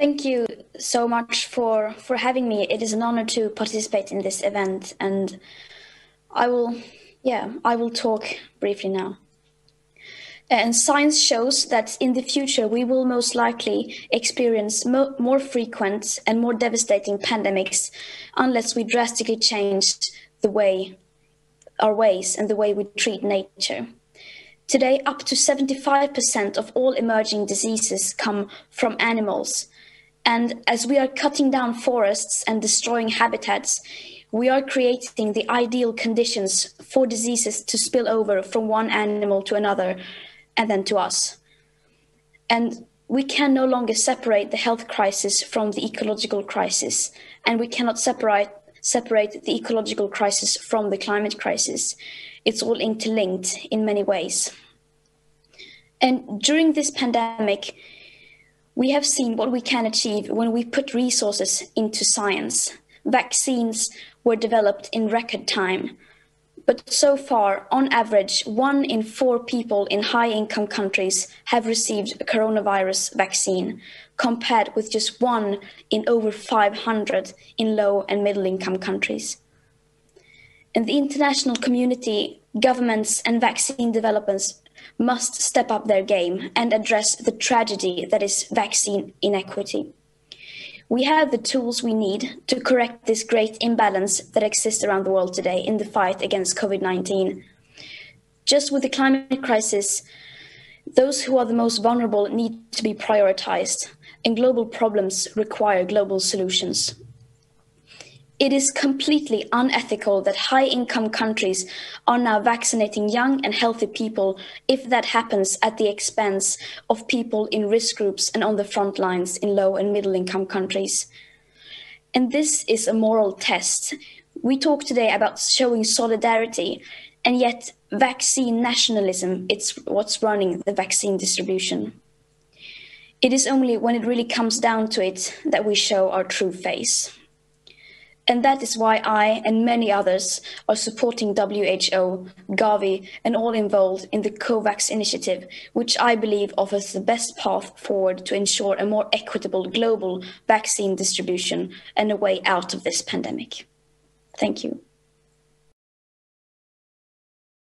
Thank you so much for having me. It is an honor to participate in this event, and I will talk briefly now. And science shows that in the future we will most likely experience more frequent and more devastating pandemics unless we drastically change our ways and the way we treat nature. Today, up to 75% of all emerging diseases come from animals. And as we are cutting down forests and destroying habitats, we are creating the ideal conditions for diseases to spill over from one animal to another and then to us. And we can no longer separate the health crisis from the ecological crisis, and we cannot separate the ecological crisis from the climate crisis. It's all interlinked in many ways. And during this pandemic, we have seen what we can achieve when we put resources into science. Vaccines were developed in record time. But so far, on average, 1 in 4 people in high-income countries have received a coronavirus vaccine, compared with just 1 in over 500 in low and middle-income countries. And the international community, governments and vaccine developers must step up their game and address the tragedy that is vaccine inequity. We have the tools we need to correct this great imbalance that exists around the world today in the fight against COVID-19. Just with the climate crisis, those who are the most vulnerable need to be prioritized, and global problems require global solutions. It is completely unethical that high-income countries are now vaccinating young and healthy people if that happens at the expense of people in risk groups and on the front lines in low and middle-income countries. And this is a moral test. We talk today about showing solidarity, and yet vaccine nationalism, it's what's running the vaccine distribution. It is only when it really comes down to it that we show our true face. And that is why I and many others are supporting WHO, Gavi, and all involved in the Covax initiative, which I believe offers the best path forward to ensure a more equitable global vaccine distribution and a way out of this pandemic. Thank you.